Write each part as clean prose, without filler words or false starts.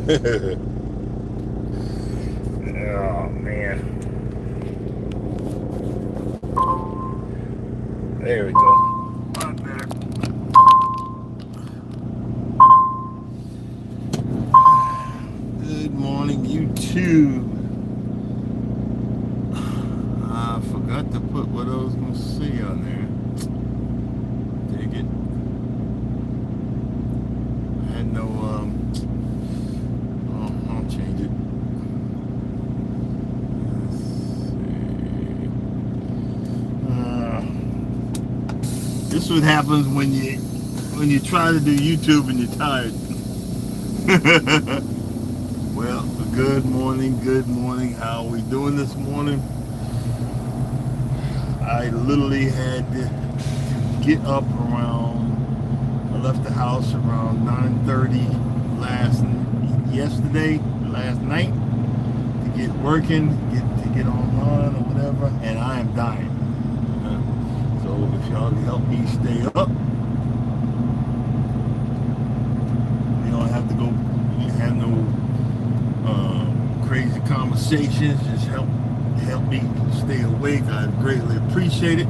Oh man, there we go. A lot better. Good morning, YouTube. I forgot to put what I was gonna say on there. Dig it. I had no. Oh, I'll change it. This is what happens when you try to do YouTube and you're tired. Well, good morning, good morning. How are we doing this morning? I literally had to get up around. I left the house around 9:30 last night to get working, to get online or whatever, and I am dying. So if y'all can help me stay up, you don't have to go have no crazy conversations. Just help me stay awake. I greatly appreciate it.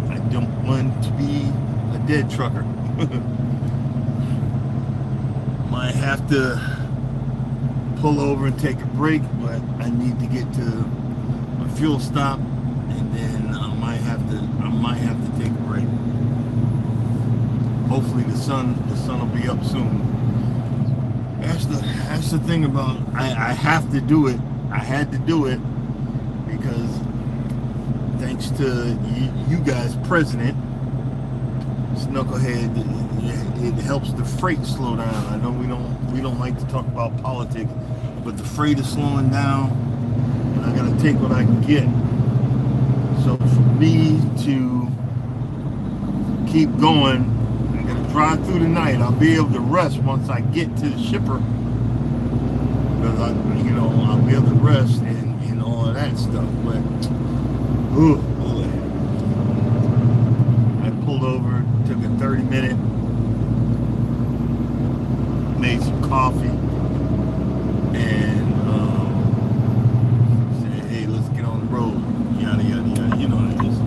I don't want to be a dead trucker. Might have to pull over and take a break, but I need to get to a fuel stop, and then I might have to take a break. Hopefully the sun will be up soon. That's the thing about I have to do it. I had to do it because thanks to you guys, President Snucklehead, it helps the freight slow down. I know we don't like to talk about politics, but the freight is slowing down, and I gotta take what I can get. So for me to keep going, I'm gonna drive through the night. I'll be able to rest once I get to the shipper, because I'll be able to rest and all of that stuff. But ooh, boy. I pulled over, took a 30-minute, made some coffee, and said, hey, let's get on the road. Yada yada yada. You know how it is.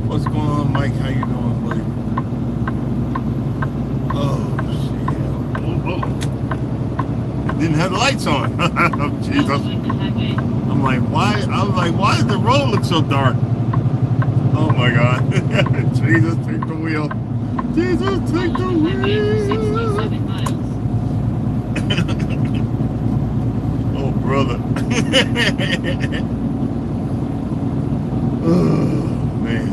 What's going on, Mike? How you doing, buddy? Oh shit! Oh. It didn't have the lights on. Jesus. I'm like, why? I was like, why does the road look so dark? Oh my God! Jesus, take the wheel. Jesus, take the wheel. Oh brother. Oh man.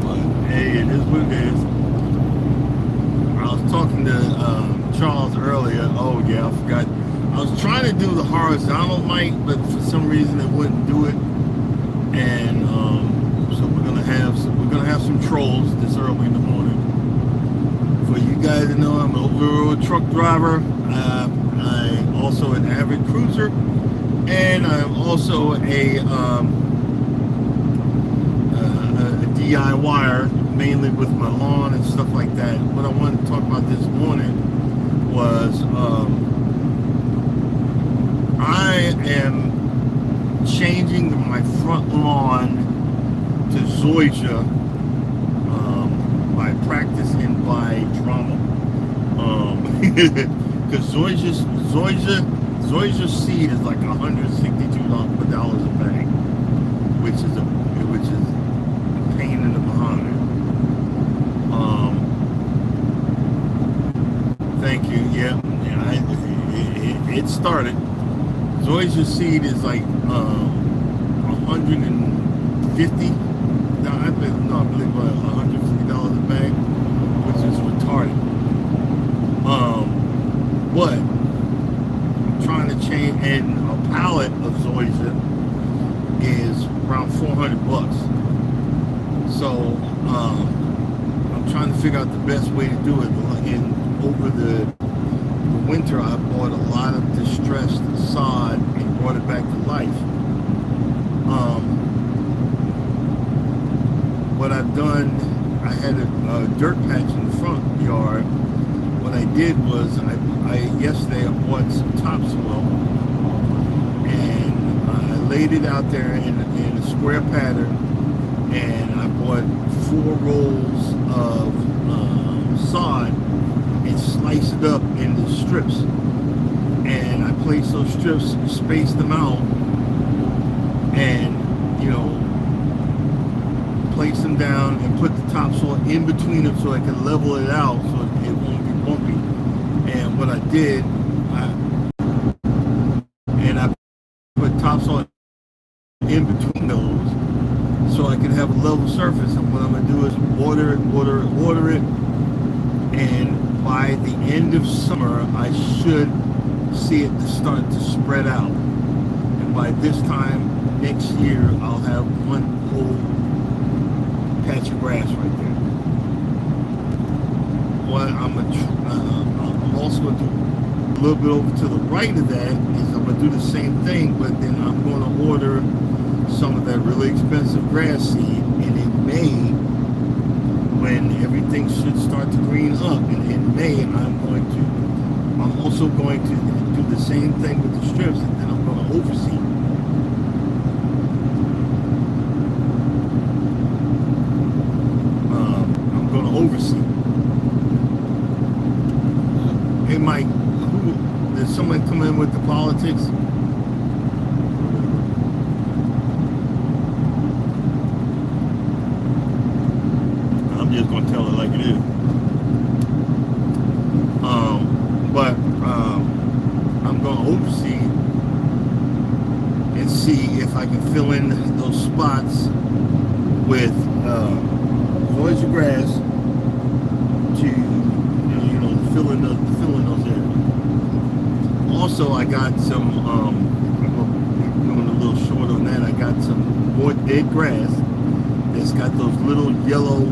But hey, it is what it is. I was talking to Charles earlier. Oh yeah, I forgot. I was trying to do the horizontal mic, but for some reason it wouldn't do it. And so we're gonna have some trolls this early in the morning. For you guys to know, I'm an over-the-road truck driver. I'm also an avid cruiser, and I'm also a DIYer, mainly with my lawn and stuff like that. What I wanted to talk about this morning was I am changing my front lawn to zoysia by practice and by drama. Because zoysia seed is like $162 a bag, which is a pain in the behind. Thank you. Yeah. It started. Zoysia seed is like 150. I believe $150 a bag, which is retarded. But I'm trying to change, and a pallet of Zoysia is around $400. So I'm trying to figure out the best way to do it. And over the winter, I bought a lot of distressed sod and brought it back to life. What I've done, I had a dirt patch in the front yard. What I did was yesterday I bought some topsoil and I laid it out there in a square pattern, and I bought 4 rolls of sod and sliced it up into strips, and I placed those strips, spaced them out, and place them down and put the topsoil in between them so I can level it out so it won't be bumpy. And what I did, I put topsoil in between those so I can have a level surface. And what I'm going to do is water it, and by the end of summer I should see it to start to spread out. And by this time next year I'll have one whole patch of grass right there. What I'm also going to do a little bit over to the right of that is I'm going to do the same thing, but then I'm going to order some of that really expensive grass seed, and in May, when everything should start to green up, and in May I'm also going to do the same thing with the strips, and then I'm going to overseed. Overseas. Hey Mike, did someone come in with the politics? I'm just gonna tell it like it is. But I'm gonna oversee and see if I can fill in those spots with voids of grass to fill in those areas. Also, I got some I'm going a little short on that. I got some more dead grass that's got those little yellow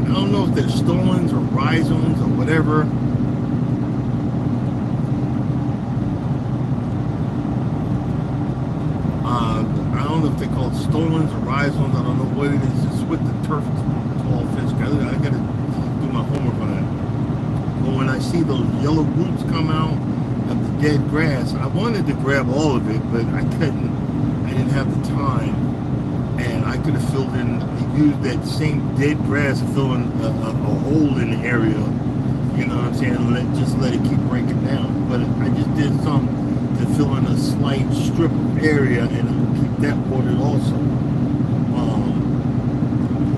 I don't know if they're stolons or rhizomes or whatever. I don't know if they call it stolons or rhizomes. I don't know what it is. It's with the turf tall fish. I gotta do my homework on that. But when I see those yellow roots come out of the dead grass, I wanted to grab all of it, but I couldn't. I didn't have the time, and I could have filled in, used that same dead grass to fill in a hole in the area. You know what I'm saying? Just let it keep breaking down. But I just did some to fill in a slight strip of area, and I'll keep that watered also.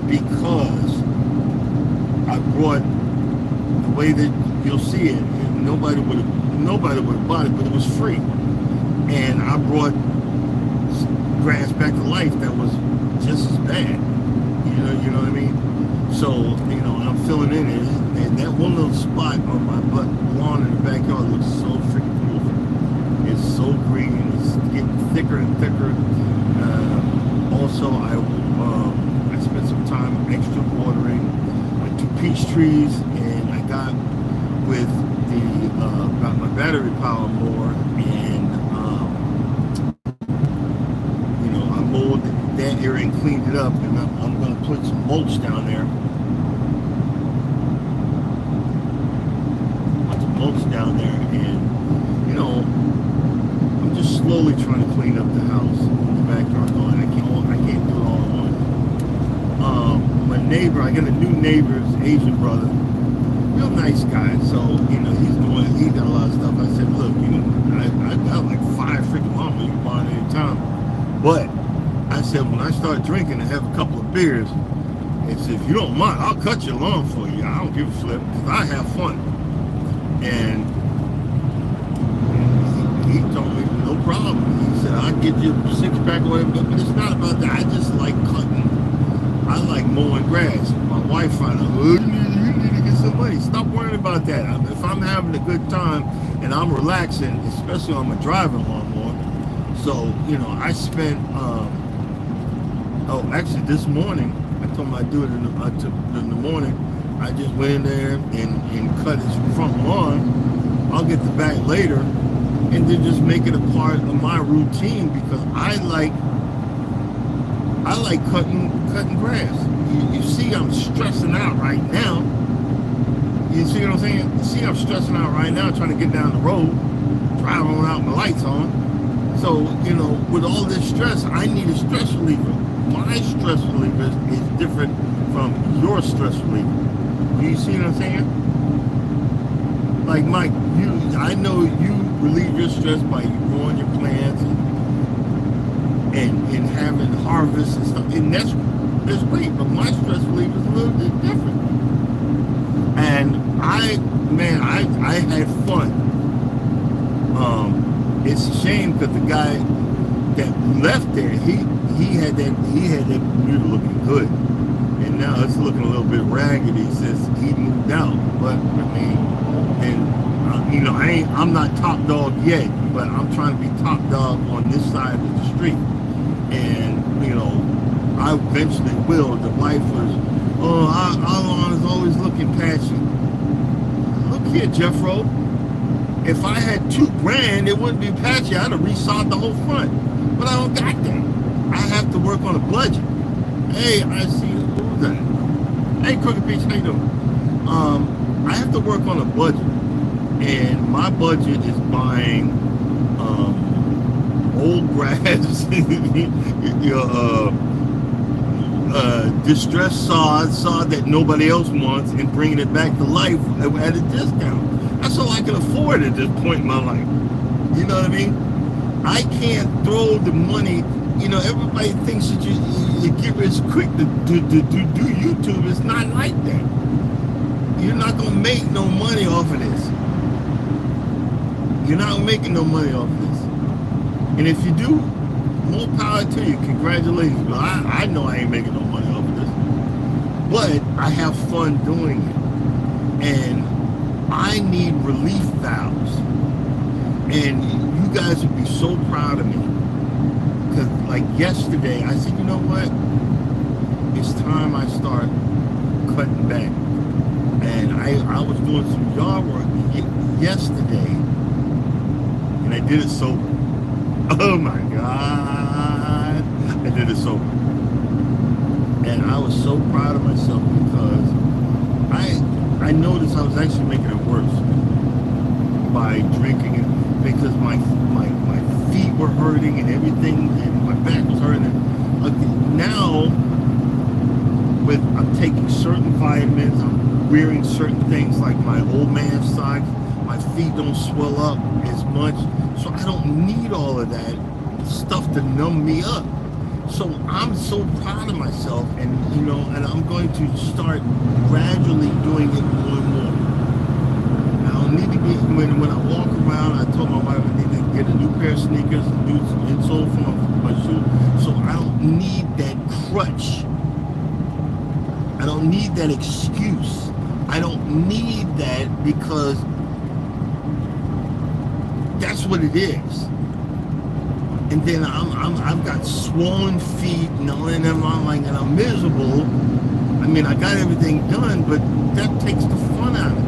Because I brought, the way that you'll see it, nobody would have bought it, but it was free. And I brought grass back to life that was just as bad. You know what I mean? So, I'm filling in it, and that one little spot on my lawn in the backyard looks so freaking beautiful. It's so green, it's getting thicker and thicker. Also, I spent some time extra watering my 2 peach trees, and I got with got my battery power mower, and I mowed that area and cleaned it up, and I'm going to put some mulch down there. And I'm just slowly trying to clean up the house in the backyard. I can't do it all at once. My neighbor, I got a new neighbor's Asian brother, real nice guy. So he got a lot of stuff. I said, look, I got like 5 freaking lawnmowers you can buy any time. But I said, when I start drinking and have a couple of beers, it's, if you don't mind, I'll cut your lawn for you. I don't give a flip, because I have fun. And he told me, no problem. He said, I'll get you a 6-pack or whatever, but it's not about that. I just like cutting. I like mowing grass. My wife found out, you need to get some money. Stop worrying about that. If I'm having a good time and I'm relaxing, especially on my driving lawnmower. So, I spent, actually this morning, I told him I'd do it in the morning. I just went in there and cut his front lawn. I'll get the back later, and then just make it a part of my routine, because I like I like cutting grass. You see, I'm stressing out right now. You see what I'm saying? You see, I'm stressing out right now, trying to get down the road, driving without my lights on. So, you know, with all this stress, I need a stress reliever. My stress reliever is different from your stress reliever. Do you see what I'm saying? Like Mike, I know you relieve your stress by growing your plants and having harvests and stuff, and that's great. But my stress reliever is a little bit different. And I had fun. It's a shame because the guy that left there, he had that computer looking good, and now it's looking a little bit raggedy since he moved out. But I mean, and you know, I'm not top dog yet, but I'm trying to be top dog on this side of the street, and you know, I eventually will. The wife was, Alon is always looking patchy. Look here, Jeffro. If I had $2,000, it wouldn't be patchy. I'd have resawed the whole front. But I don't got that. I have to work on a budget. Hey, I see. Who's that? Hey, Crooked Beach, how you doing? I have to work on a budget, and my budget is buying old grass, distressed sod that nobody else wants, and bringing it back to life at a discount. That's all I can afford at this point in my life. You know what I mean? I can't throw the money. You know, everybody thinks that you get rich quick to do YouTube. It's not like that. You're not gonna make no money off of this. You're not making no money off of this. And if you do, more power to you. Congratulations. But I know I ain't making no money off of this. But I have fun doing it. And I need relief valves. And you guys would be so proud of me. Because like yesterday, I said, you know what? It's time I start cutting back. And I was doing some yard work yesterday. And I did it sober. Oh my God. I did it sober. And I was so proud of myself because I noticed I was actually making it worse by drinking it, because my feet were hurting and everything, and my back was hurting. And now, I'm taking certain vitamins, I'm wearing certain things like my old man socks, my feet don't swell up as much, so I don't need all of that stuff to numb me up. So I'm so proud of myself, and you know, and I'm going to start gradually doing it more and more. I don't need to get, when I walk around, I told my wife I need to get a new pair of sneakers and do some insole for my shoe, so I don't need that crutch. I don't need that excuse. I don't need that, because that's what it is. And then I've got swollen feet, and I'm miserable. I mean, I got everything done, but that takes the fun out of it.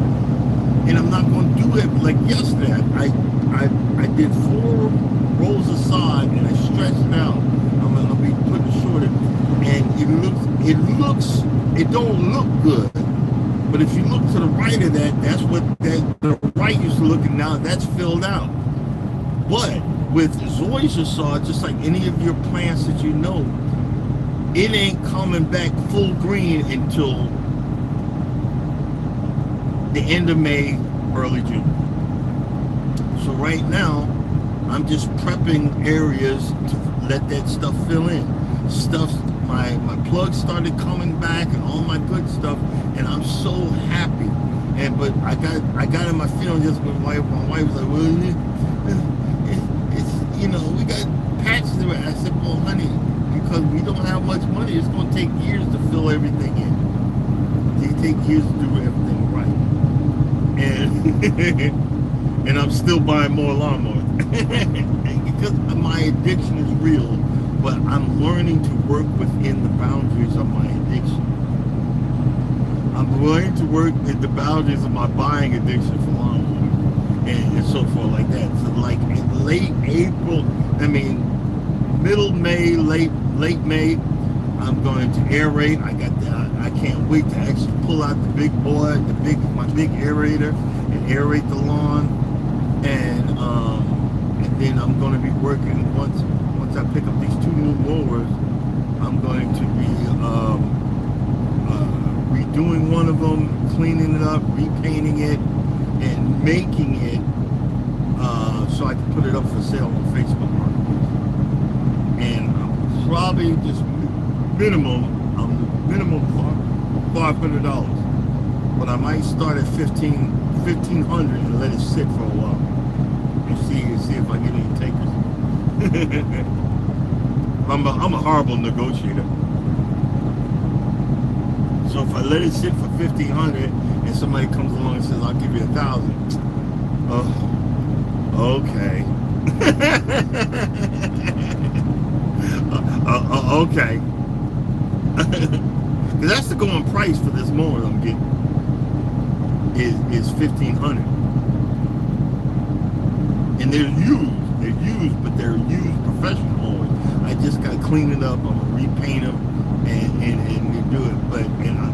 And I'm not going to do it like yesterday. I did 4 rolls of sod, and I stretched it out. I'll be putting it shorter, and it don't look good. But if you look to the right of that, that's what the right used to look, and now that's filled out. But with zoysia sod, just like any of your plants that you know, it ain't coming back full green until the end of May, early June. So right now, I'm just prepping areas to let that stuff fill in. My plugs started coming back and all my good stuff, and I'm so happy. But I got in my feeling just with my wife was like, well, it's you know, we got patches of it. I said, well, honey, because we don't have much money, it's going to take years to fill everything in. It take years to do everything right. And I'm still buying more lawnmowers because my addiction is real, but I'm learning to work within the boundaries of my addiction. I'm learning to work in the boundaries of my buying addiction for lawnmowers and so forth like that. So like in late April, middle May, late May, I'm going to aerate. I got that. I can't wait to actually pull out the big boy, my big aerator, and aerate the lawn. And then I'm going to be working once I pick up these 2 new mowers. I'm going to be redoing one of them, cleaning it up, repainting it, and making it so I can put it up for sale on Facebook Marketplace. And I'm probably just minimum $500, but I might start at $1,500 and let it sit for a while and see if I get any takers. I'm a horrible negotiator. So if I let it sit for $1,500 and somebody comes along and says I'll give you $1,000, okay. Okay. Because that's the going price for this mower I'm getting is $1,500. And they're used, but they're used professional mowers. I just got to clean it up. I'm gonna repaint them and do it.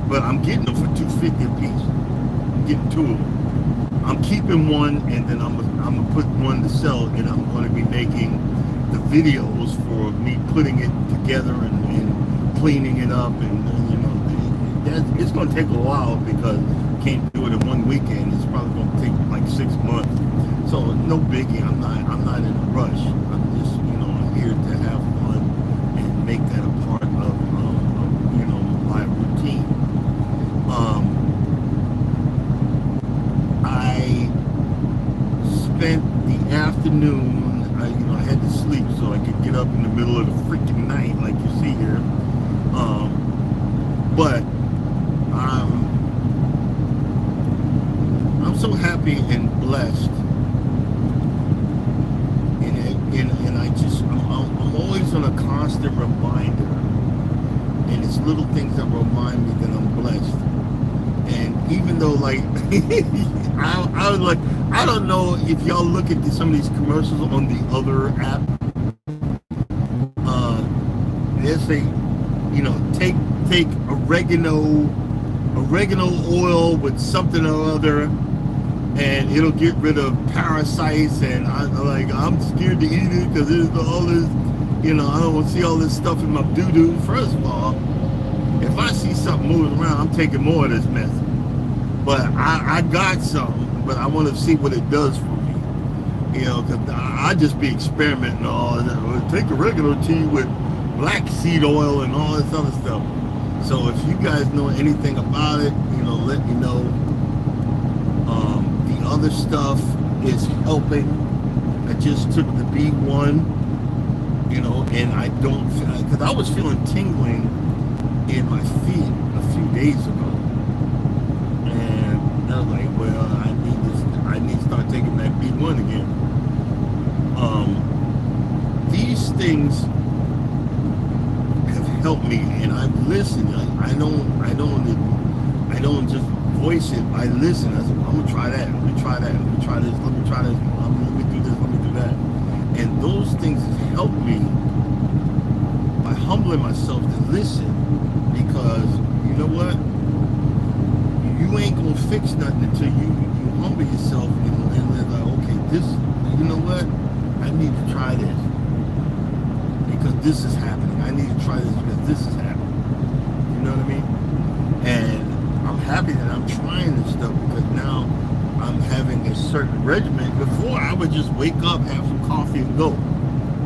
But I'm getting them for $250 a piece. I'm getting 2 of them. I'm keeping one, and then I'm gonna put one to sell, and I'm going to be making the videos for me putting it together and cleaning it up, and you know, it's going to take a while because I can't do it in one weekend. It's probably going to take like 6 months. So no biggie. I'm not in a rush. I'm just, you know, here to have fun and make that a part of you know, my routine. I spent the afternoon. I had to sleep so I could get up in the middle of the freaking night, like you see here. But I'm so happy and blessed, and I'm always on a constant reminder, and it's little things that remind me that I'm blessed. And even though, like, I was like, I don't know if y'all look at some of these commercials on the other app. They say, you know, take oregano oil with something or other, and it'll get rid of parasites. And I'm scared to eat it because there's all this, you know, I don't want to see all this stuff in my doo-doo. First of all, if I see something moving around, I'm taking more of this mess. But I got some, but I want to see what it does for me. You know, because I just be experimenting all that. Take oregano tea with black seed oil and all this other stuff. So if you guys know anything about it, you know, let me know. The other stuff is helping. I just took the B1, you know, and I don't, because I was feeling tingling in my feet a few days ago. And I was like, well, I need to start taking that B1 again. These things have helped me, and I've listened. I don't just voice it. I listen. I said, well, I'm gonna try that. Let me try that. Let me try this. Let me try this. Let me do this. Let me do that. And those things have helped me by humbling myself to listen, because you know what? You ain't gonna fix nothing until you humble yourself and like, okay, this, you know what? I need to try this because this is happening. I need to try this because this is happening. You know what I mean? And I'm happy that I'm trying this stuff, because now I'm having a certain regimen. Before, I would just wake up, have some coffee, and go,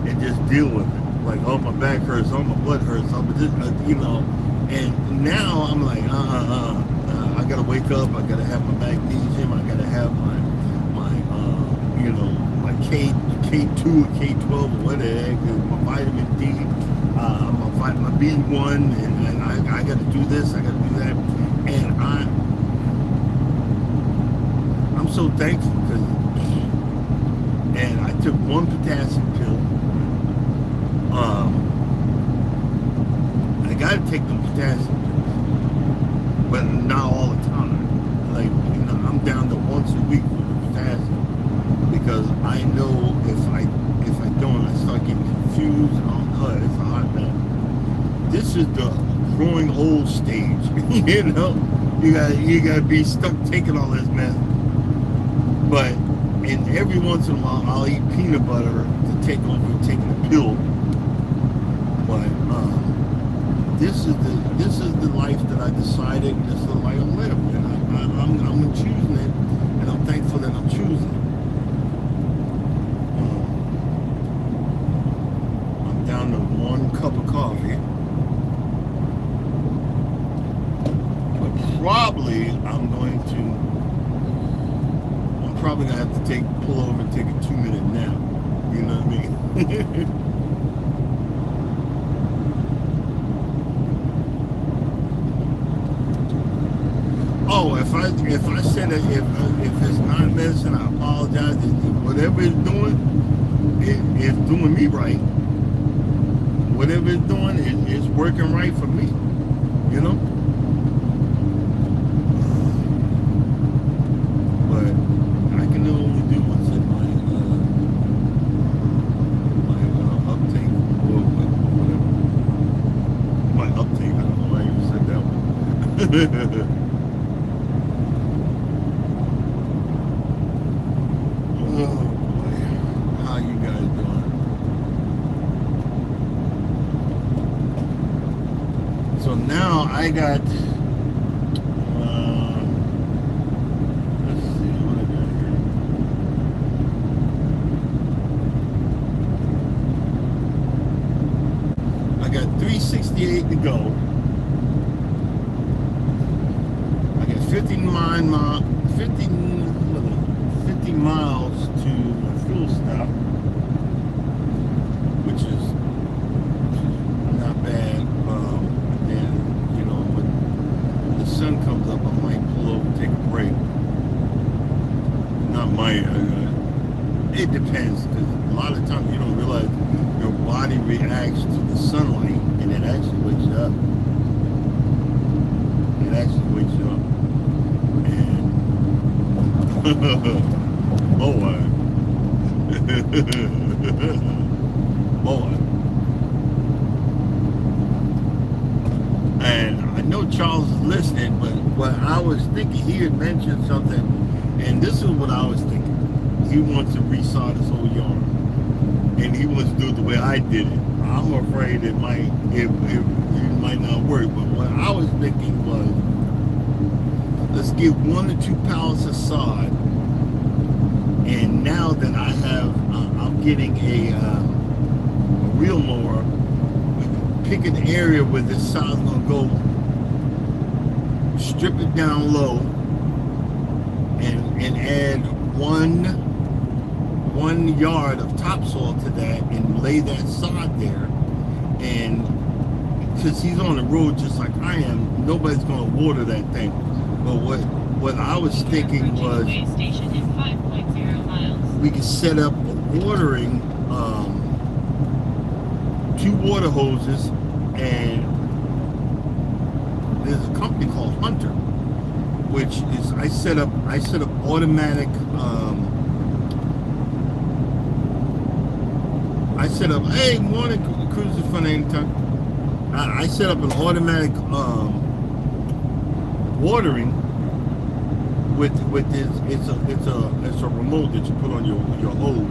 and just deal with it. Like, oh, my back hurts, oh, my butt hurts, oh, but this, you know. And now I'm like, I gotta wake up. I gotta have my magnesium. I gotta have my you know, my K2 or K12 or whatever, my vitamin D, my B1, and I gotta do this. I gotta do that. And I'm so thankful, because, and I took 1 potassium pill. I gotta take the potassium pills, but not all the time. Like, you know, I'm down to once a week with the potassium, because I know if I don't, I start getting confused, and it's a hot mess. this is the growing old stage. You know, you gotta be stuck taking all this mess. But and every once in a while, I'll eat peanut butter to take over taking a pill. But this is the life that I decided. This is the life I live, and I'm choosing it, and I'm thankful that I'm choosing it. I'm down to 1 cup of coffee, but probably I'm probably gonna have to pull over and take a 2-minute nap. You know what I mean? Oh, if I said that if it's not medicine, I apologize. Whatever it's doing, it's doing me right. Whatever it's doing, it's working right for me. You know. But I can only do what's in my uptake or whatever. My uptake. I don't know why you said that one. Oh boy, how you guys doing? So now I got, let's see what I got here. I got 368 to go. I got 50 miles to my fuel stop, which is not bad. And you know, when the sun comes up, I might pull over and take a break. Not might. It depends, because a lot of times you don't realize your body reacts to the sunlight, and it actually wakes you up. It actually wakes you up, and boy. Boy. And I know Charles is listening, but what I was thinking, he had mentioned something, and this is what I was thinking. He wants to resaw this whole yard, and he wants to do it the way I did it. I'm afraid it might not work, but what I was thinking was, let's get 1 or 2 pallets of sod. And now that I have, I'm getting a wheel mower, pick an area where this sod's gonna go, strip it down low, and add one yard of topsoil to that, and lay that sod there. And because he's on the road just like I am, nobody's gonna water that thing. But what I was thinking was, we could set up a watering, 2 water hoses, and there's a company called Hunter, which is I set up automatic. Hey, morning, Cruiser Fun anytime. I set up an automatic watering. With this, it's a remote that you put on your hose,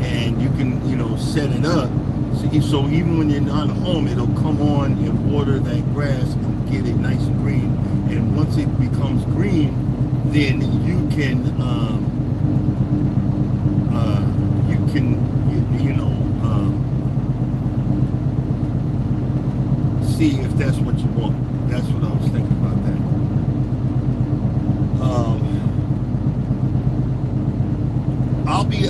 and you can set it up so even when you're not home, it'll come on and water that grass and get it nice and green. And once it becomes green, then you can see if that's what you want. That's what I was thinking about that. I'll be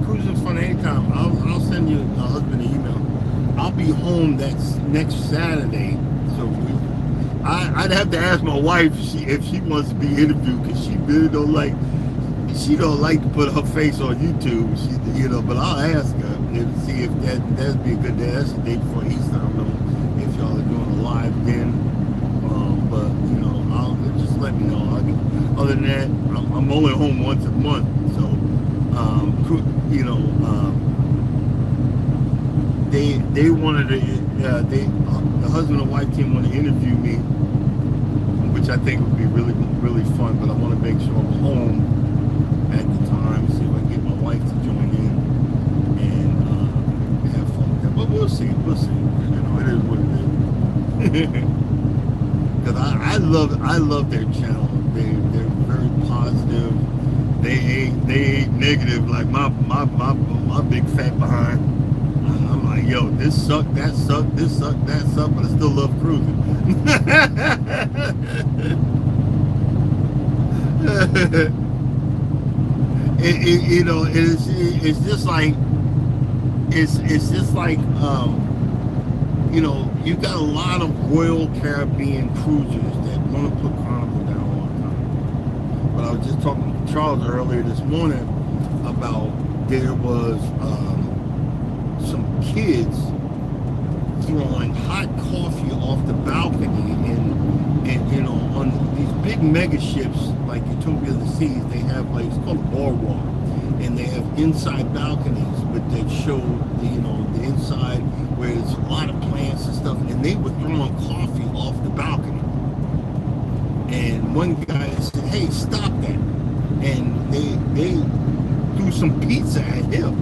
Cruising Fun anytime. I'll send you husband an email. I'll be home next Saturday, so I'd have to ask my wife if she wants to be interviewed, because she really don't like to put her face on YouTube. But I'll ask her and see if that'd be a good day. That's the day before Easter. I don't know if y'all are doing a live then, but I'll just let me know. Other than that, I'm only home once a month, so they wanted to. Yeah, the husband and wife team want to interview me, which I think would be really, really fun. But I want to make sure I'm home at the time, see if I can get my wife to join in and have fun with that. But we'll see. We'll see. You know, it is what it is. Because I love their channel. They're very positive. They ain't negative like my big fat behind. I'm like, yo, this sucked, that sucked, this sucked, that sucked, but I still love cruising. You know, it's just like it's just like you know, you got a lot of Royal Caribbean cruisers that want to put Carnival down all the time. But I was just talking to Charles earlier this morning about there was some kids throwing hot coffee off the balcony and you know, on these big mega ships like Utopia of the Seas, they have like, it's called a boardwalk, and they have inside balconies, but they show the, you know, the inside where there's a lot of plants and stuff, and they were throwing coffee off the balcony. And one guy said, hey, stop that. And they threw some pizza at him.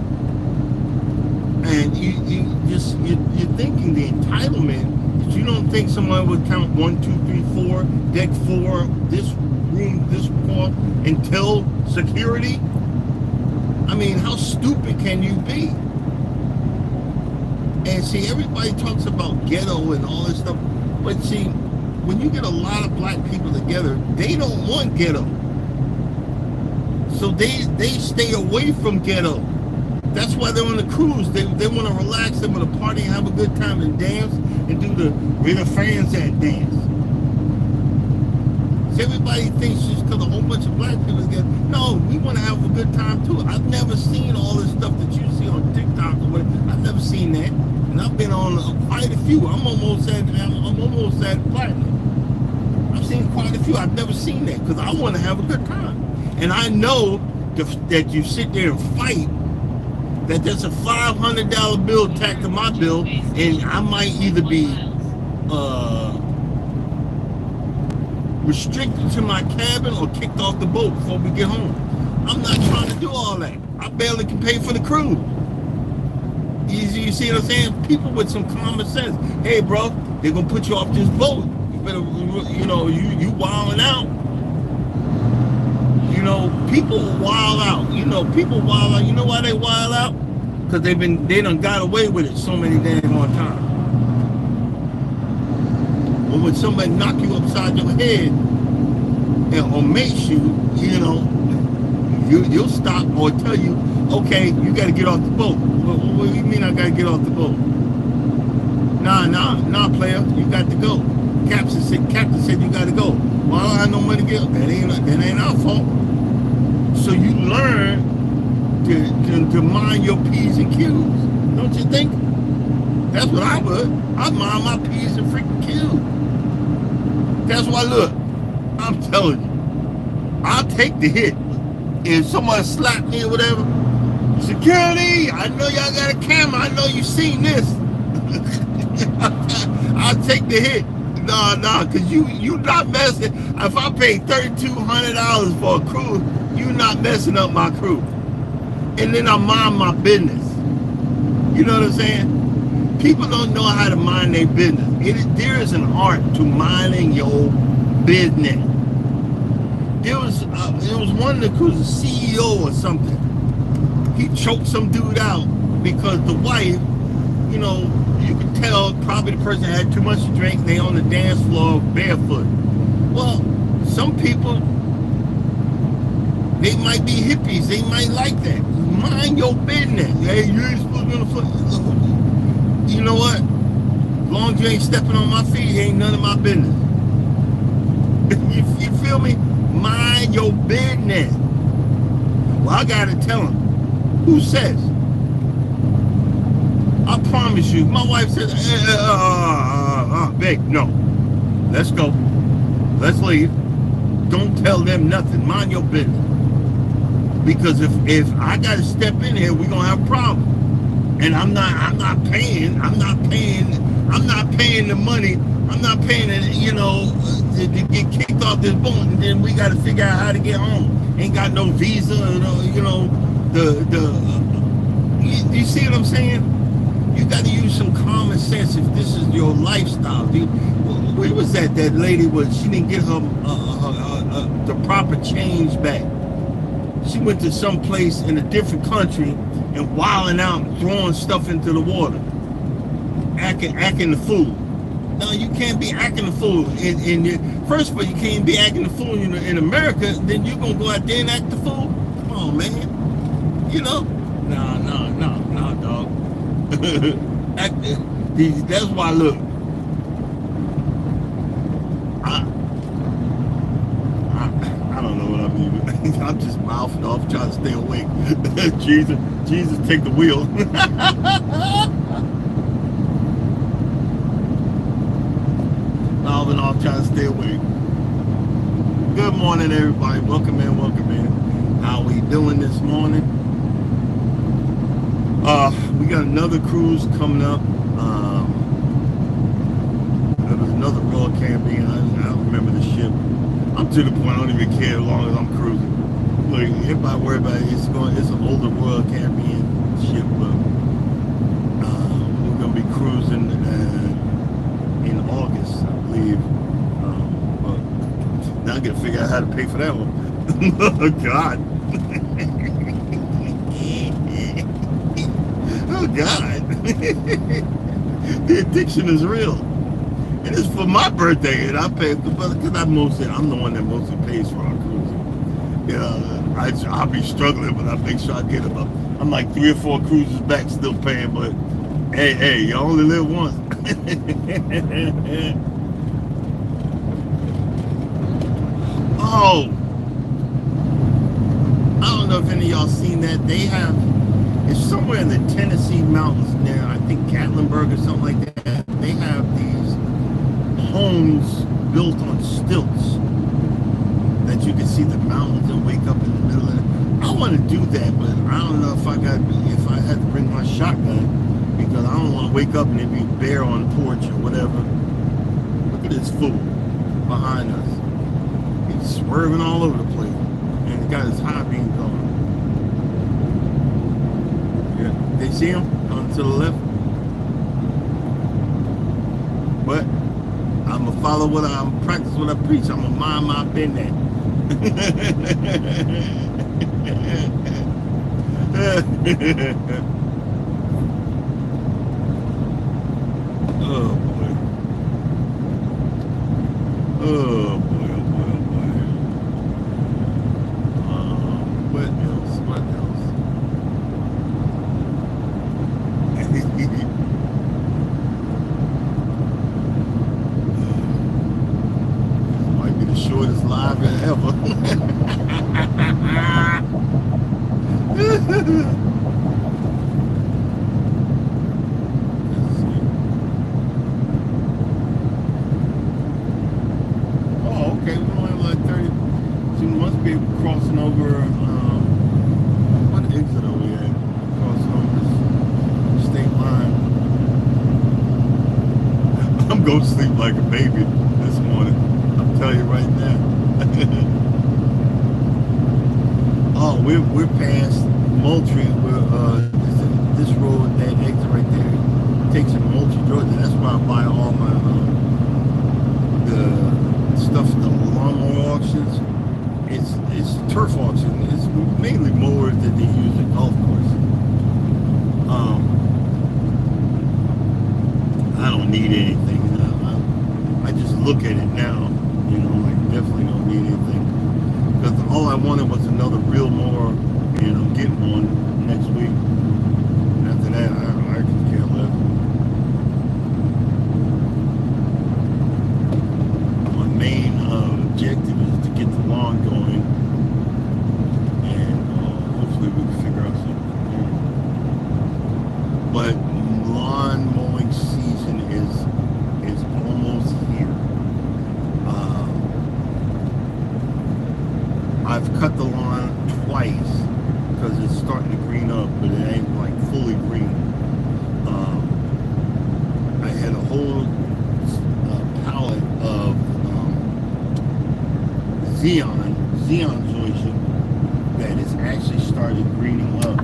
And you're thinking the entitlement, that you don't think someone would count 1, 2, 3, 4, deck 4, this room, this floor, and tell security? I mean, how stupid can you be? And see, everybody talks about ghetto and all this stuff, but see, when you get a lot of black people together, they don't want ghetto. So they stay away from ghetto. That's why they're on the cruise. They want to relax, they want to party and have a good time and dance and do the where the fans at dance. So everybody thinks just because a whole bunch of black people together. No, we want to have a good time too. I've never seen all this stuff that you see on TikTok or whatever. I've never seen that. And I've been on quite a few. I'm almost at platinum. I've seen quite a few. I've never seen that because I want to have a good time. And I know that you sit there and fight, that there's a $500 bill tacked to my bill, and I might either be restricted to my cabin or kicked off the boat before we get home. I'm not trying to do all that. I barely can pay for the cruise. You see what I'm saying? People with some common sense. Hey, bro, they're gonna put you off this boat. You better, you know, you wilding out. You know, people wild out. You know, people wild out. You know why they wild out? Because they done got away with it so many damn on time. But when somebody knock you upside your head or makes you, you know, you'll stop or tell you, okay, you got to get off the boat. What do you mean I got to get off the boat? Nah, player, you got to go. Captain said you got to go. Well, I don't have no money to get. That ain't our fault. So you learn to mind your P's and Q's, don't you think? That's what I would. I'd mind my P's and freaking Q's. That's why, look, I'm telling you, I'll take the hit. If someone slap me or whatever, security, I know y'all got a camera, I know you seen this. I'll take the hit. Nah, cause you not messing. If I pay $3,200 for a cruise, you not messing up my crew. And then I mind my business. You know what I'm saying? People don't know how to mind their business. There is an art to minding your business. There was one that was a CEO or something. He choked some dude out because the wife, you know, you could tell probably the person had too much to drink and they on the dance floor barefoot. Well, some people, they might be hippies. They might like that. Mind your business. Hey, you ain't supposed to be on the foot. You know what? As long as you ain't stepping on my feet, it ain't none of my business. You feel me? Mind your business. Well, I gotta tell him. Who says? I promise you. My wife says, babe, no. Let's go. Let's leave. Don't tell them nothing. Mind your business. Because if I gotta step in here, we're gonna have a problem. And I'm not paying I'm not paying the money. I'm not paying it, to get kicked off this boat, and then we got to figure out how to get home. Ain't got no visa, you see what I'm saying? You got to use some common sense if this is your lifestyle. Where was that lady was? She didn't get her the proper change back. She went to some place in a different country and wilding out, throwing stuff into the water, acting the fool. No, you can't be acting the fool. First of all, you can't be acting the fool in America. Then you're gonna go out there and act the fool. Come on, man. No, dog. That's why. Look, I don't know what I'm even. I'm just mouthing off, trying to stay awake. Jesus, take the wheel. Mouthing off, trying to stay awake. Good morning, everybody. Welcome in. How we doing this morning? We got another cruise coming up. There was another Royal Caribbean. I don't remember the ship. I'm to the point I don't even care as long as I'm cruising. Look, everybody worry about it. It's an older Royal Caribbean ship, but we're gonna be cruising in August, I believe. But now I gotta figure out how to pay for that one. Oh God. Oh God. The addiction is real. And it's for my birthday, and I pay because I'm the one that mostly pays for our cruising. I'll be struggling, but I make sure I get them up. I'm like 3 or 4 cruises back, still paying. But hey, you only live once. Oh, I don't know if any of y'all seen that. It's somewhere in the Tennessee mountains there. I think Gatlinburg or something like that. They have these homes built on stilts that you can see the mountains and wake up in the middle of it. I want to do that, but I don't know if I had to bring my shotgun, because I don't want to wake up and it be bear on the porch or whatever. Look at this fool behind us. He's swerving all over the place, and he got his high beam going. Yeah, they see him on to the left. But I'm gonna follow practice what I preach. I'm gonna mind my business. Oh boy. Oh boy. What else? Might be the shortest live ever. Oh, okay. We only have like 30. She must be crossing over. What exit are we at? Crossing over the state line. I'm going to sleep like a baby this morning. I'll tell you right now. Oh, we're past Moultrie. This road, that exit right there, takes you to Moultrie, Georgia. That's where I buy all my the stuff at the lawnmower auctions. It's turf auction. It's mainly mowers that they use at golf courses. I don't need anything. I just look at it now. I definitely don't need anything. Because all I wanted was another real mower, and I'm getting one next week. And after that, I could care less. My main objective is to get the lawn going, and hopefully we can figure out something. But lawn mowing season is almost here. I've cut the lawn twice because it's starting to green up, but it Xeon zoysia that has actually started greening up.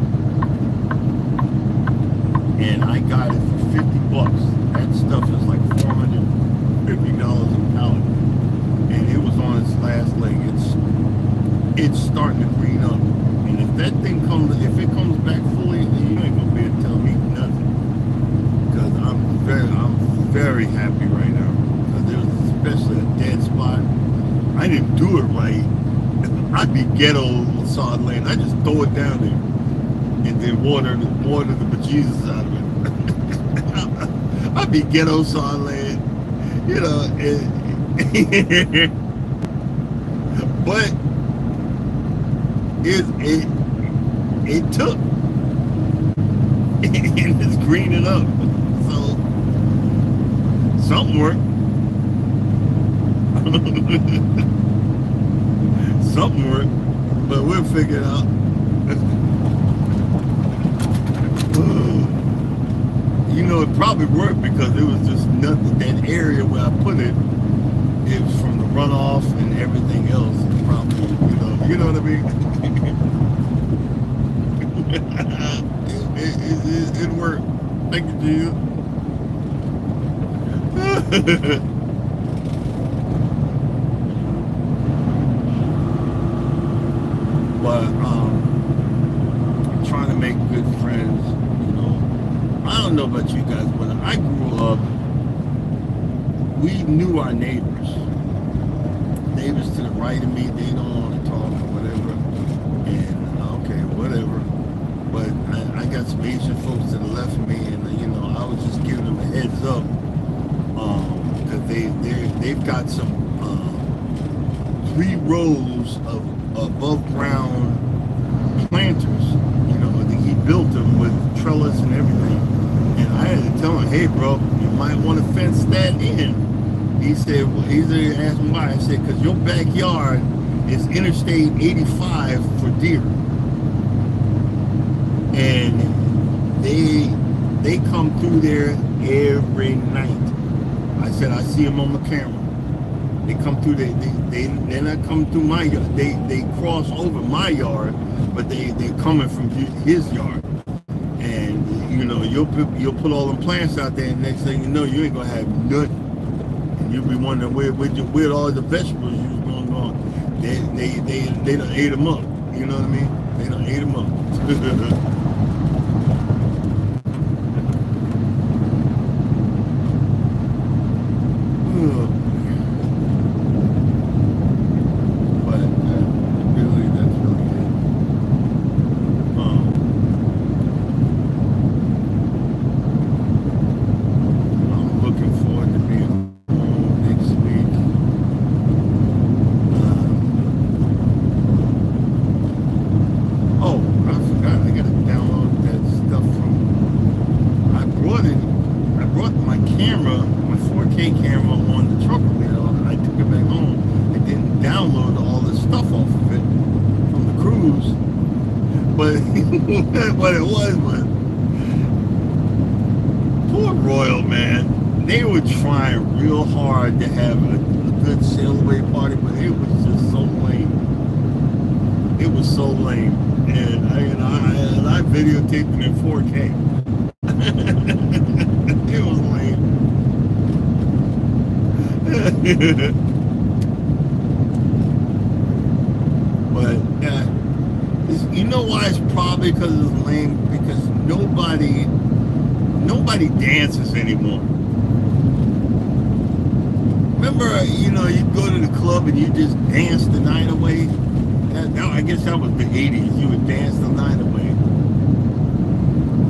And I got it for $50. That stuff is like $450 a pound. And it was on its last leg. It's starting to green up. And if that thing comes back fully, then you ain't gonna be able to tell me nothing. Because I'm very happy right now. Because there's especially a dead spot. I didn't do it right. I'd be ghetto sod land. I just throw it down there and then water the bejesus out of it. I'd be ghetto sod land, you know. But it took, and it's greening up. So something worked. Something worked, but we'll figure it out. You know, it probably worked because it was just nothing. That area where I put it, it was from the runoff and everything else. It probably, you know what I mean. It worked. Thank you, Jesus. But I'm trying to make good friends, you know. I don't know about you guys, but I grew up, we knew our neighbors. Neighbors to the right of me, they don't want to talk or whatever. And okay, whatever. But I got some Asian folks to the left of me, and I was just giving them a heads up. Because they've got some 3 rows of above ground planters, he built them with trellis and everything. And I had to tell him, hey bro, you might want to fence that in. He said, he asked me why. I said, because your backyard is Interstate 85 for deer. And they come through there every night. I said, I see them on the camera. They come through, they're not coming through my yard. They cross over my yard, but they're coming from his yard. And you'll put all them plants out there, and next thing you know, you ain't gonna have nothing. And you'll be wondering where all the vegetables you was going on. They done ate them up. You know what I mean? They done ate them up. What it was poor Royal, man. They were trying real hard to have a good sail away party, but it was just so lame. It was so lame, and I videotaped it in 4K. It was lame. But you know why it's probably because it's lame? Because nobody dances anymore. Remember, you go to the club and you just dance the night away. I guess that was the 80s. You would dance the night away.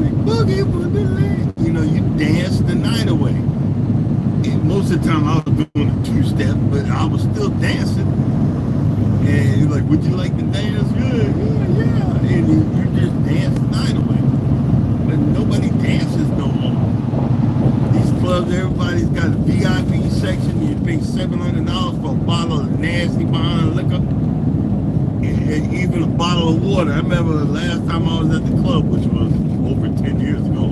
Like boogie wonderland. You dance the night away. And most of the time I was doing a 2-step, but I was still dancing. And you're like, would you like to dance? Yeah. And you just dance the night away. But nobody dances no more. These clubs, everybody's got a VIP section. You pay $700 for a bottle of nasty behind liquor. And even a bottle of water. I remember the last time I was at the club, which was over 10 years ago,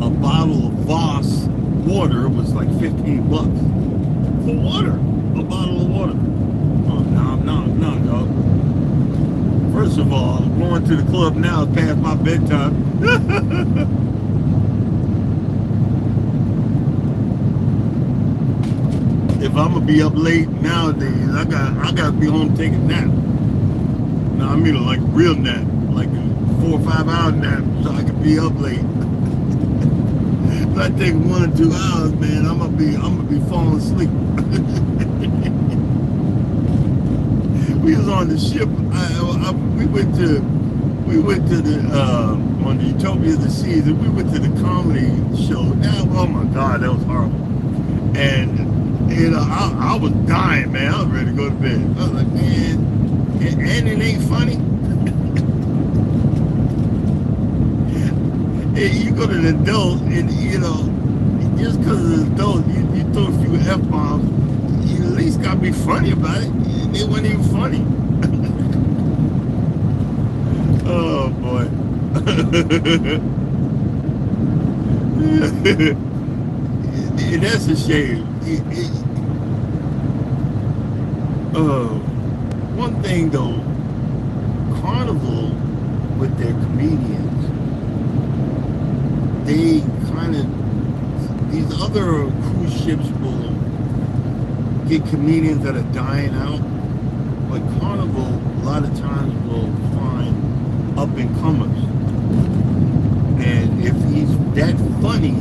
a bottle of Voss water was like $15 for water. A bottle of water. Oh, no, I'm not First of all, going to the club now is past my bedtime. If I'm gonna be up late nowadays, I gotta be home taking a nap. No, I mean like a real nap, like a 4 or 5 hour nap, so I can be up late. If I take 1 or 2 hours, man, I'm gonna be falling asleep. We was on the ship. We went to the on the Utopia of the Seas, and we went to the comedy show. Now, oh my God, that was horrible. And you know, I was dying, man. I was ready to go to bed. I was like, man, and it ain't funny. You go to an adult, and you know, just because it's an adult, you throw a few F-bombs, you at least gotta be funny about it. And they weren't even funny. Oh boy. And that's a shame. One thing though, Carnival with their comedians, they kind of, these other cruise ships will get comedians that are dying out, but Carnival a lot of times will find up and comers, and if he's that funny,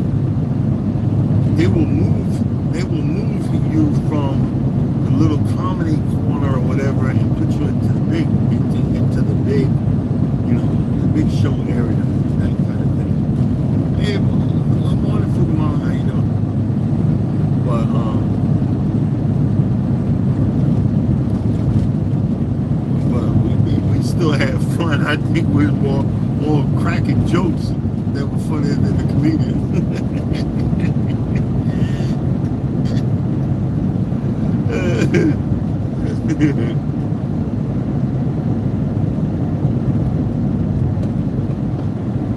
they will move you from the little comedy corner or whatever and put you into the big, you know, the big show area, that kind of thing. Hey, good morning, Fukumama, how you doing? But we still had fun. I think we was more cracking jokes that were funnier than the comedians.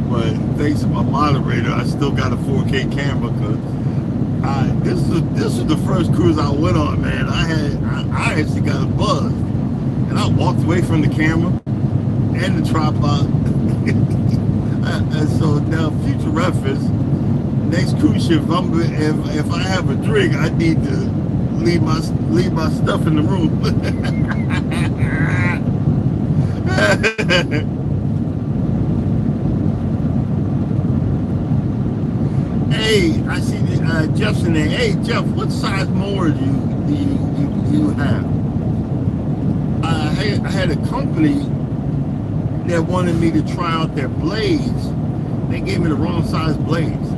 But thanks to my moderator, I still got a 4K camera because this is the first cruise I went on, man. I actually got a buzz, and I walked away from the camera and the tripod. And so now, future reference, next cruise ship, if I have a drink, I need to leave my stuff in the room. Hey, I see Jeff's in there. Hey, Jeff, what size mower do you have? I had a company that wanted me to try out their blades. They gave me the wrong size blades.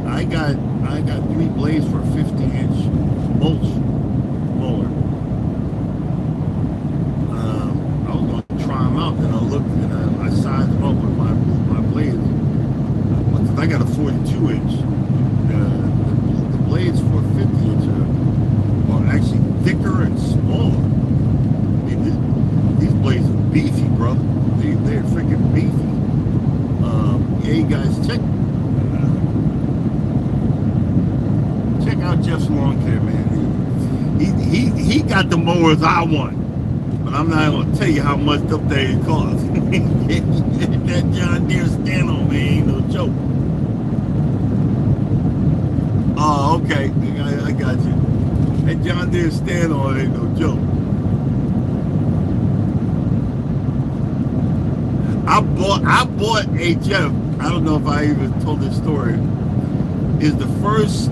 I got 3 blades for a 50-inch mulch mower. I was going to try them out, then I looked and I sized them up with my blades. Because I got a 42-inch. The blades for 50-inch are actually thicker and smaller. I mean, these blades are beefy, bro. They're freaking beefy. Yeah, you guys check out Jeff's Lawn Care, man. He got the mowers I want, but I'm not gonna tell you how much up there it costs. That John Deere stand-on, man, ain't no joke. Oh, okay, I got you. That John Deere stand-on ain't no joke. I bought a Jeff. I don't know if I even told this story. Is the first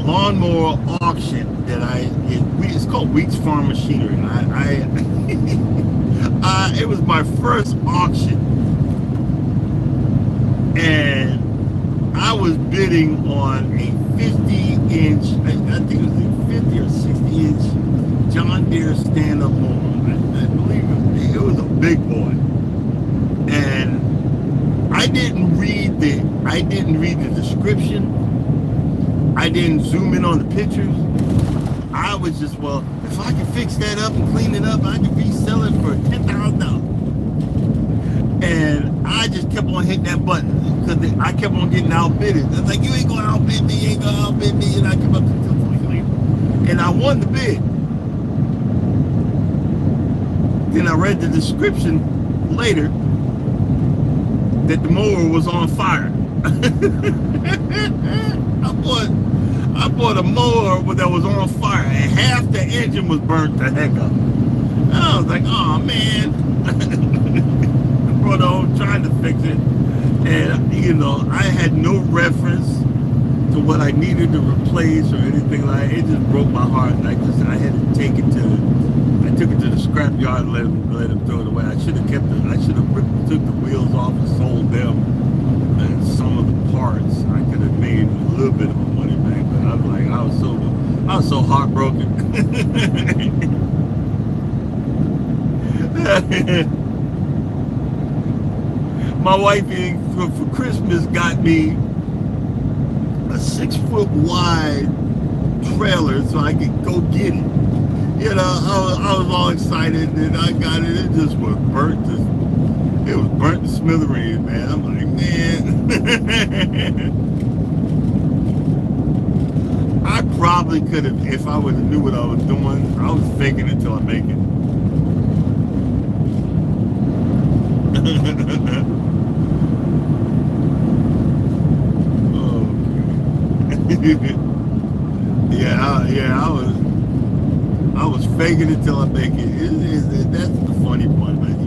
lawnmower auction that it's called Weeks Farm Machinery. It was my first auction, and I was bidding on a 50-inch, I think it was a 50 or 60-inch John Deere stand-up mower. I believe it was a big boy, and I didn't read the description. I didn't zoom in on the pictures. I was just, well, if I can fix that up and clean it up, I could resell it for $10,000. And I just kept on hitting that button because I kept on getting outbidded. I was like, you ain't gonna outbid me, and I kept up to and I won the bid. Then I read the description later that the mower was on fire. I bought a mower that was on fire, and half the engine was burnt the heck up. And I was like, oh man. I brought it home trying to fix it, and I had no reference to what I needed to replace or anything like that. It just broke my heart, and I had to take it to the scrap yard and let him throw it away. I should have kept it. I should have took the wheels off and sold them, and some of the parts I could have made a little bit of my money back. But I was like, I was so heartbroken. My wife for Christmas got me a 6-foot wide trailer so I could go get it. I was all excited, and I got it. It just was burnt. It was burnt to smithereens, man. I'm like, man. I probably could have, if I would have knew what I was doing. I was faking it till I make it. I was faking it till I make it. That's the funny part about it.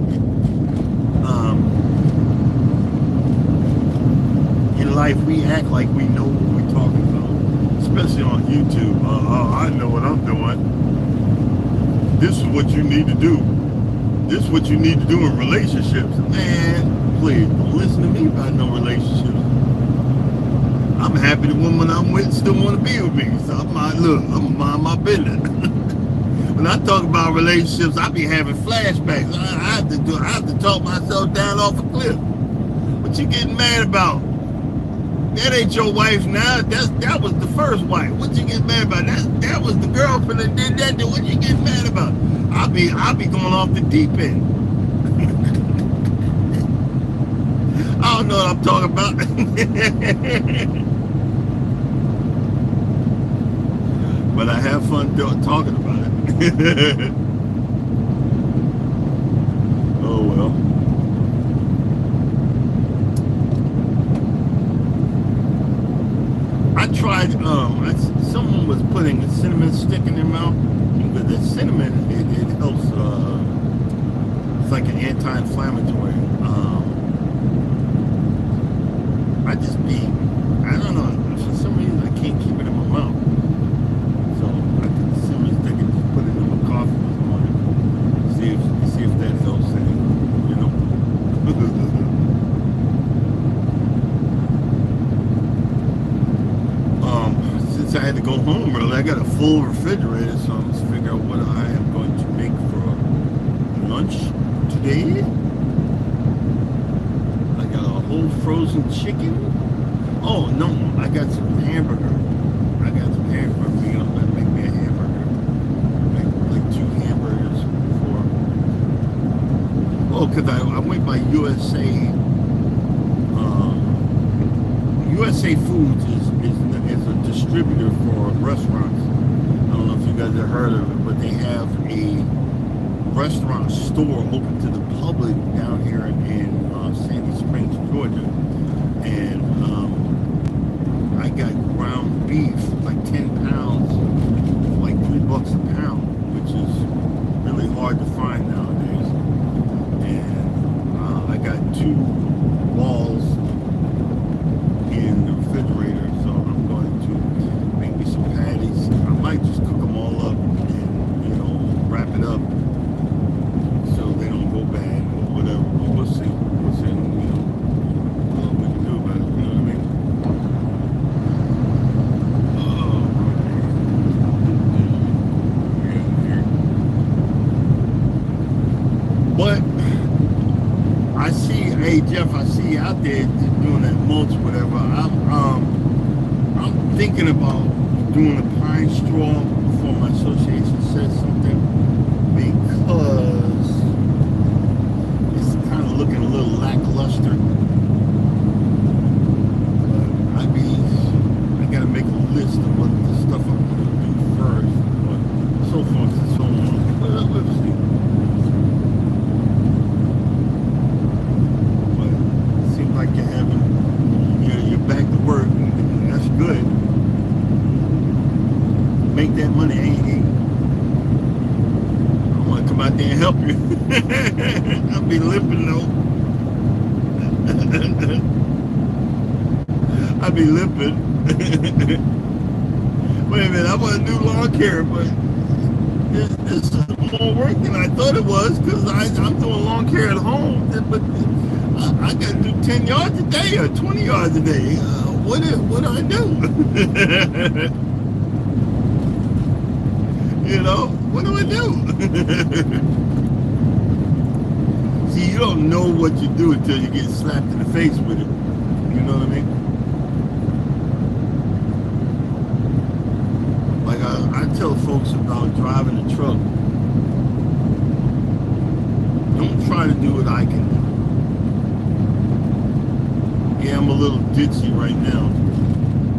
In life, we act like we know what we're talking about, especially on YouTube. I know what I'm doing. This is what you need to do. This is what you need to do in relationships. Man, please don't listen to me about no relationships. I'm happy the woman I'm with still want to be with me. So I'm gonna mind my business. When I talk about relationships, I be having flashbacks. I have to talk myself down off a cliff. What you getting mad about? That ain't your wife now. That was the first wife. What you getting mad about? That was the girlfriend that did that. What you getting mad about? I'll be going off the deep end. I don't know what I'm talking about. But I have fun talking about it. Oh well. I tried. Someone was putting a cinnamon stick in their mouth, but the cinnamon it helps. It's like an anti-inflammatory. I don't know. For some reason, I can't keep it in my mouth. So I took the cinnamon stick and just put it in my coffee this morning. See if that helps any. Since I had to go home early, I got a full refrigerator, so I'm just figuring out what I am going to make for lunch today. I got a whole frozen chicken. Oh no, I got some hamburger. I'm gonna make me a hamburger. Like 2 hamburgers because I went by USA. USA Foods is a distributor for restaurants. I don't know if you guys have heard of it, but they have a restaurant store open to the public down here in Sandy Springs, Georgia. And I got ground beef, like 10 pounds, for like $3 a pound, which is really hard to find nowadays. And I got 2 balls in the refrigerator, so I'm going to make me some patties. I might just cook them all up and wrap it up so they don't go bad or whatever. But we'll see. What we can do about it. You know what I mean? But I see, hey Jeff, I see you out there doing that mulch, whatever. I'm thinking about doing a pine straw before my association says something, because it's kind of looking a little lackluster. But I gotta make a list of what the stuff I'm gonna do first. help you. I'll be limping though. I'll be limping. Wait a minute, I want to do lawn care, but it's more work than I thought it was because I'm doing lawn care at home. But I got to do 10 yards a day or 20 yards a day. What do I do? You know, what do I do? See, you don't know what you do until you get slapped in the face with it. You know what I mean? Like I tell folks about driving a truck. Don't try to do what I can do. Yeah, I'm a little ditzy right now,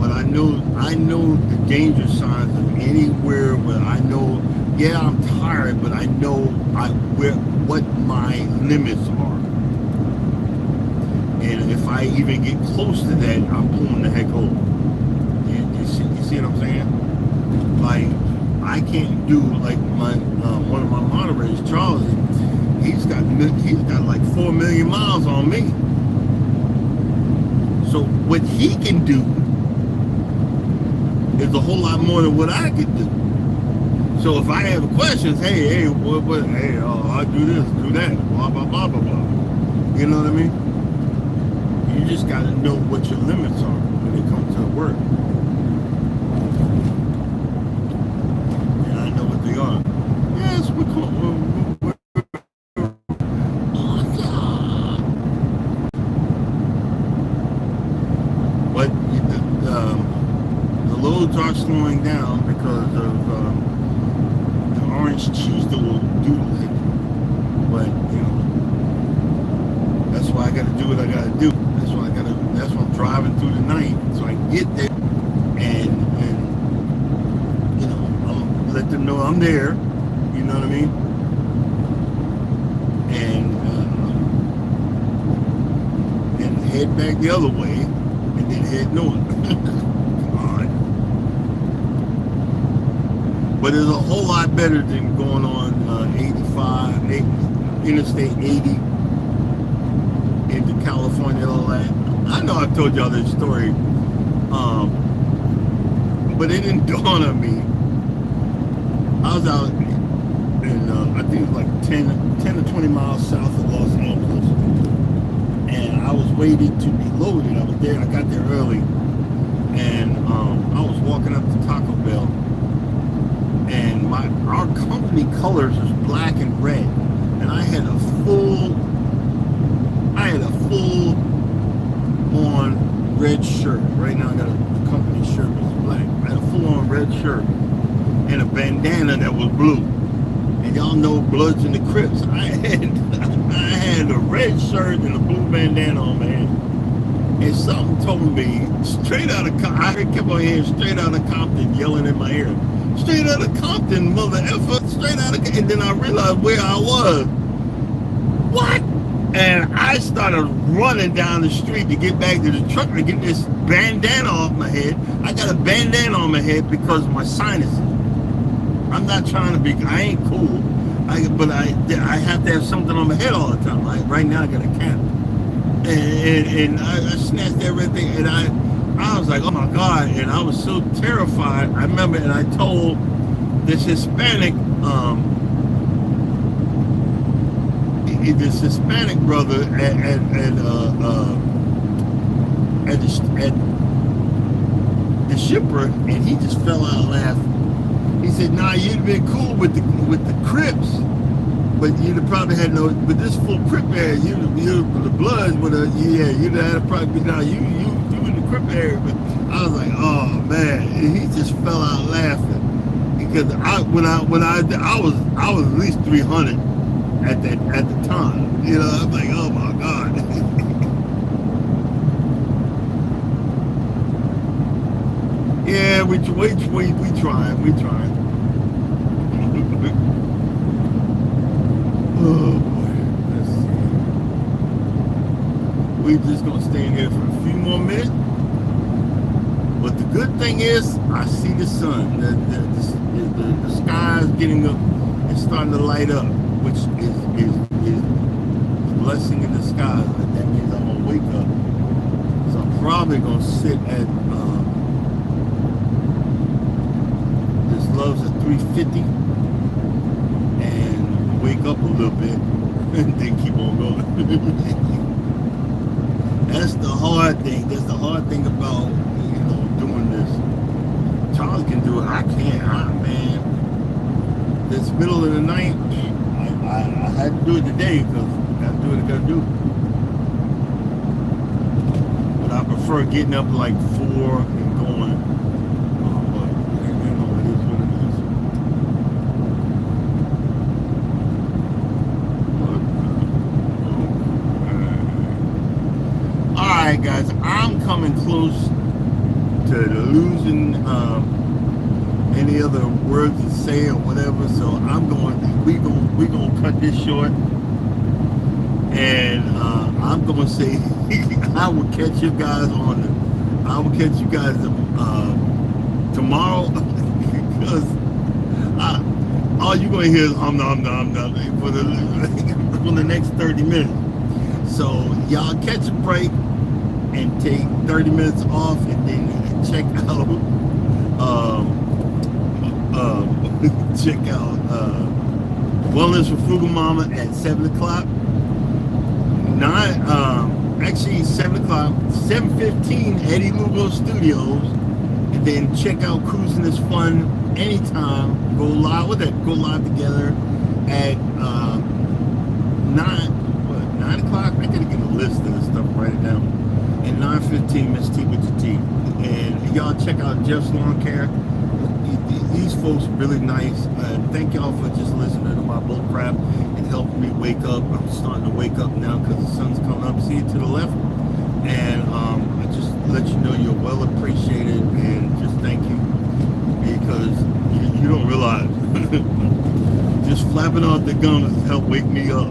but I know the danger signs of anywhere where I know. Yeah, I'm tired, but I know what my limits are, and if I even get close to that, I'm pulling the heck over. You see what I'm saying? Like I can't do like one of my moderators, Charles. He's got like 4 million miles on me. So what he can do is a whole lot more than what I can do. So if I have questions, hey, I'll do this, do that, blah, blah, blah, blah, blah. You know what I mean? You just got to know what your limits are when it comes to work. And I know what they are. Yes, we're cool. But the loads are slowing down because of the orange cheese that will do it. But you know, that's why I got to do what I got to do. That's why I'm driving through the night so I can get there and you know, I'll let them know I'm there. You know what I mean? And head back the other way. And then head north. Come on. But it's a whole lot better than going on 85, Interstate 80 into California and all that. I know I've told y'all this story, but it didn't dawn on me. I was out in, I think it was like 10 or 20 miles south of Los Angeles. And I was waiting to be loaded. I got there early, and I was walking up to Taco Bell, and our company colors is black and red, and I had a full on red shirt. Right now I got a company shirt that's black. I had a full on red shirt and a bandana that was blue. And y'all know Bloods and the Crips. I had a red shirt and a blue bandana on my head. And something told me straight out of Compton. I kept on hearing straight out of Compton yelling in my ear. Straight out of Compton, mother effer, straight out of Compton. And then I realized where I was. What? And I started running down the street to get back to the truck to get this bandana off my head. I got a bandana on my head because of my sinuses. I'm not trying to be, I ain't cool. But I have to have something on my head all the time. Like right now I got a cap. And I snatched everything, and I was like, oh my God, and I was so terrified. I remember, and I told this Hispanic brother at the shipper, and he just fell out laughing. He said, "Nah, you'd been cool with the Crips, but you'd have probably had no. But this full Crip area, you the Bloods, but you'd have probably been now you in the Crip area." But I was like, "Oh man," and he just fell out laughing because I was at least 300 at the time. You know, I'm like, "Oh my God." Yeah, we trying. Oh boy, let's see. We're just gonna stay in here for a few more minutes. But the good thing is, I see the sun. The sky is getting up. It's starting to light up. which is blessing in disguise. That means I'm gonna wake up. So I'm probably gonna sit at this Love's at 350 and wake up a little bit and then keep on going. That's the hard thing. That's the hard thing about doing this. Charles can do it. I can't. Man, this middle of the night, I had to do it today because I got to do what I got to do. But I prefer getting up like 4 and going. But it is what it is. But, all right, guys, I'm coming close to losing any other words to say or whatever, so we gonna cut this short, and I'm gonna say I will catch you guys tomorrow because all you're gonna hear is hum for the next 30 minutes. So y'all catch a break and take 30 minutes off, and then check out Wellness with Frugal Mama at 7 o'clock. 7 o'clock, 7:15 Eddie Lugo Studios, and then check out Cruising is Fun anytime. Go live together at 9 o'clock. I gotta get a list of this stuff, write it down. And 9:15 Miss T with the T. And y'all check out Jeff's Lawn Care. These folks are really nice. Thank y'all for just listening to my bull crap and helping me wake up. I'm starting to wake up now because the sun's coming up. See it to the left. And I just let you know you're well appreciated, and just thank you, because you don't realize just flapping off the gums has helped wake me up.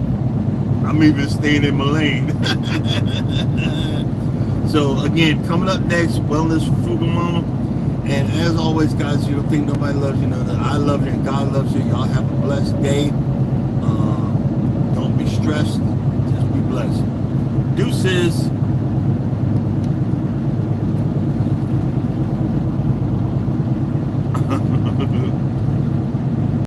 I'm even staying in my lane. So again, coming up next, Wellness with Frugal Mama. And as always, guys, you don't think nobody loves you, know that I love you and God loves you. Y'all have a blessed day. Don't be stressed. Just be blessed. Deuces.